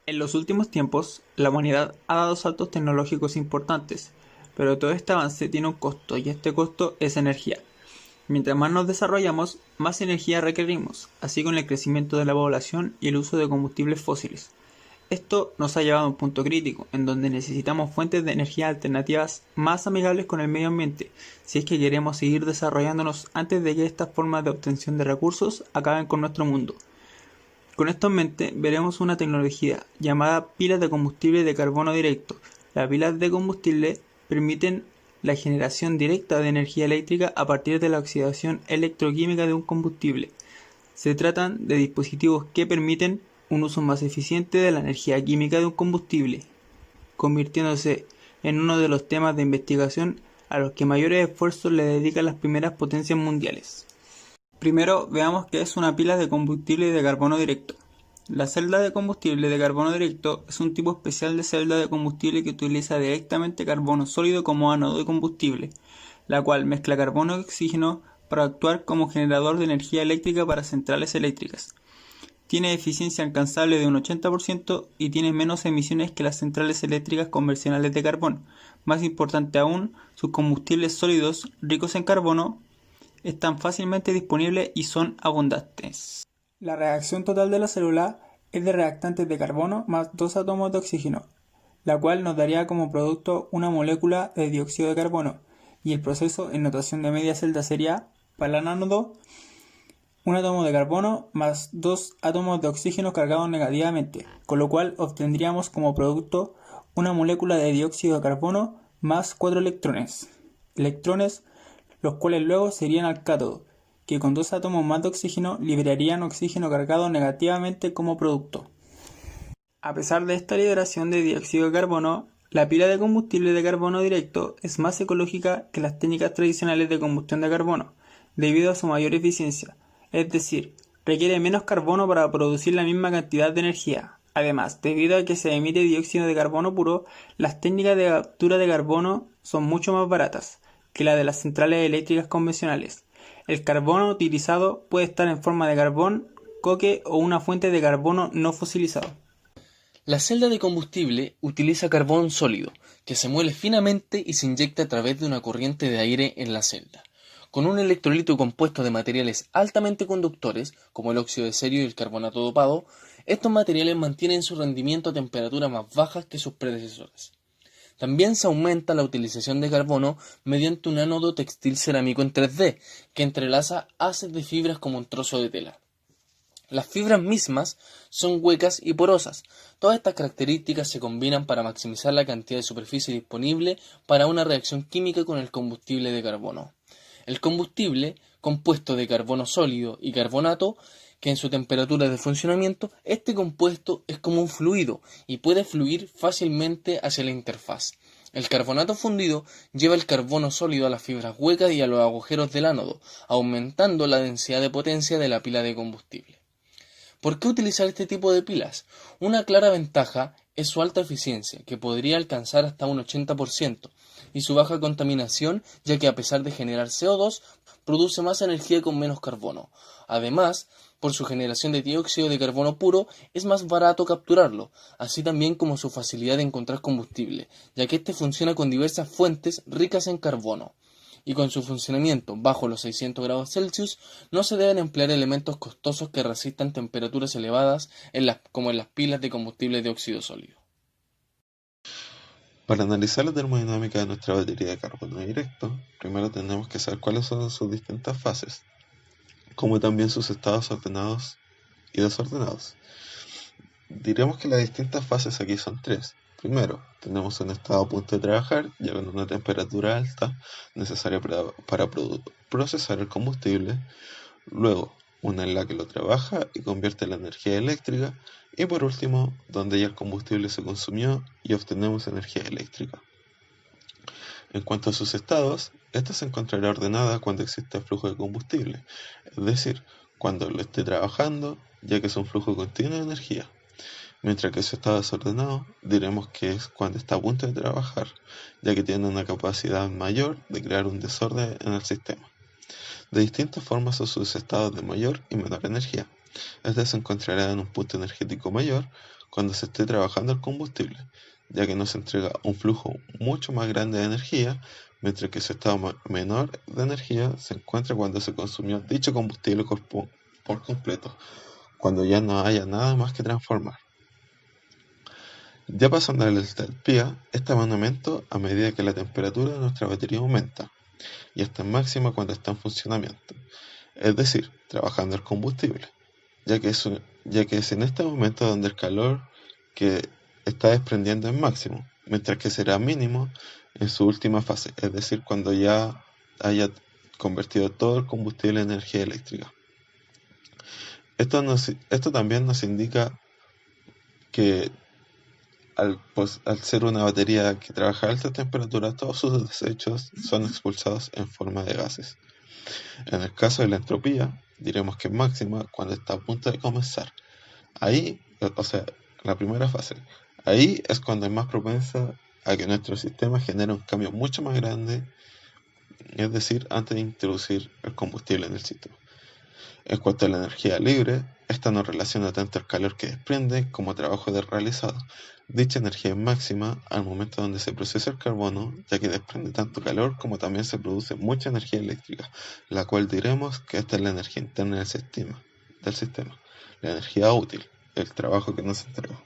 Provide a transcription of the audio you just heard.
En los últimos tiempos, la humanidad ha dado saltos tecnológicos importantes, pero todo este avance tiene un costo y este costo es energía. Mientras más nos desarrollamos, más energía requerimos, así con el crecimiento de la población y el uso de combustibles fósiles. Esto nos ha llevado a un punto crítico, en donde necesitamos fuentes de energía alternativas más amigables con el medio ambiente, si es que queremos seguir desarrollándonos antes de que estas formas de obtención de recursos acaben con nuestro mundo. Con esto en mente, veremos una tecnología llamada pilas de combustible de carbono directo. Las pilas de combustible permiten la generación directa de energía eléctrica a partir de la oxidación electroquímica de un combustible. Se tratan de dispositivos que permiten un uso más eficiente de la energía química de un combustible, convirtiéndose en uno de los temas de investigación a los que mayores esfuerzos le dedican las primeras potencias mundiales. Primero veamos qué es una pila de combustible de carbono directo. La celda de combustible de carbono directo es un tipo especial de celda de combustible que utiliza directamente carbono sólido como ánodo de combustible, la cual mezcla carbono y oxígeno para actuar como generador de energía eléctrica para centrales eléctricas. Tiene eficiencia alcanzable de un 80% y tiene menos emisiones que las centrales eléctricas convencionales de carbón. Más importante aún, sus combustibles sólidos ricos en carbono están fácilmente disponibles y son abundantes. La reacción total de la célula es de reactantes de carbono más dos átomos de oxígeno, la cual nos daría como producto una molécula de dióxido de carbono, y el proceso en notación de media celda sería, para el ánodo, un átomo de carbono más dos átomos de oxígeno cargados negativamente, con lo cual obtendríamos como producto una molécula de dióxido de carbono más 4 electrones. Electrones los cuales luego se irían al cátodo, que con dos átomos más de oxígeno liberarían oxígeno cargado negativamente como producto. A pesar de esta liberación de dióxido de carbono, la pila de combustible de carbono directo es más ecológica que las técnicas tradicionales de combustión de carbono, debido a su mayor eficiencia, es decir, requiere menos carbono para producir la misma cantidad de energía. Además, debido a que se emite dióxido de carbono puro, las técnicas de captura de carbono son mucho más baratas que la de las centrales eléctricas convencionales. El carbono utilizado puede estar en forma de carbón, coque o una fuente de carbono no fosilizado. La celda de combustible utiliza carbón sólido, que se muele finamente y se inyecta a través de una corriente de aire en la celda. Con un electrolito compuesto de materiales altamente conductores, como el óxido de serio y el carbonato dopado, estos materiales mantienen su rendimiento a temperaturas más bajas que sus predecesores. También se aumenta la utilización de carbono mediante un ánodo textil cerámico en 3D, que entrelaza haces de fibras como un trozo de tela. Las fibras mismas son huecas y porosas. Todas estas características se combinan para maximizar la cantidad de superficie disponible para una reacción química con el combustible de carbono. El combustible, compuesto de carbono sólido y carbonato, que en su temperatura de funcionamiento, este compuesto es como un fluido y puede fluir fácilmente hacia la interfaz. El carbonato fundido lleva el carbono sólido a las fibras huecas y a los agujeros del ánodo, aumentando la densidad de potencia de la pila de combustible. ¿Por qué utilizar este tipo de pilas? Una clara ventaja es su alta eficiencia, que podría alcanzar hasta un 80%, y su baja contaminación, ya que a pesar de generar CO2, produce más energía con menos carbono. Además, por su generación de dióxido de carbono puro, es más barato capturarlo, así también como su facilidad de encontrar combustible, ya que este funciona con diversas fuentes ricas en carbono. Y con su funcionamiento bajo los 600 grados Celsius, no se deben emplear elementos costosos que resistan temperaturas elevadas como en las pilas de combustible de óxido sólido. Para analizar la termodinámica de nuestra batería de carbono directo, primero tenemos que saber cuáles son sus distintas fases, como también sus estados ordenados y desordenados. Diremos que las distintas fases aquí son tres. Primero, tenemos un estado a punto de trabajar, ya con una temperatura alta necesaria para procesar el combustible. Luego, una en la que lo trabaja y convierte la energía eléctrica. Y por último, donde ya el combustible se consumió y obtenemos energía eléctrica. En cuanto a sus estados, esta se encontrará ordenada cuando existe flujo de combustible, es decir, cuando lo esté trabajando, ya que es un flujo continuo de energía. Mientras que su estado desordenado, diremos que es cuando está a punto de trabajar, ya que tiene una capacidad mayor de crear un desorden en el sistema. De distintas formas son sus estados de mayor y menor energía. Este se encontrará en un punto energético mayor, cuando se esté trabajando el combustible, ya que nos entrega un flujo mucho más grande de energía, mientras que su estado menor de energía se encuentra cuando se consumió dicho combustible por completo, cuando ya no haya nada más que transformar. Ya pasando a la entalpía, esta va en aumento a medida que la temperatura de nuestra batería aumenta, y está en máxima cuando está en funcionamiento, es decir, trabajando el combustible, ya que es en este momento donde el calor que está desprendiendo es máximo, mientras que será mínimo en su última fase, es decir, cuando ya haya convertido todo el combustible en energía eléctrica. Esto también nos indica que al ser una batería que trabaja a altas temperaturas, todos sus desechos son expulsados en forma de gases. En el caso de la entropía, diremos que es máxima cuando está a punto de comenzar. Ahí, o sea, la primera fase, ahí es cuando es más propensa a que nuestro sistema genere un cambio mucho más grande, es decir, antes de introducir el combustible en el sistema. En cuanto a la energía libre, esta no relaciona tanto el calor que desprende como trabajo realizado. Dicha energía es máxima al momento donde se procesa el carbono, ya que desprende tanto calor como también se produce mucha energía eléctrica, la cual diremos que esta es la energía interna del sistema, la energía útil, el trabajo que nos entrega.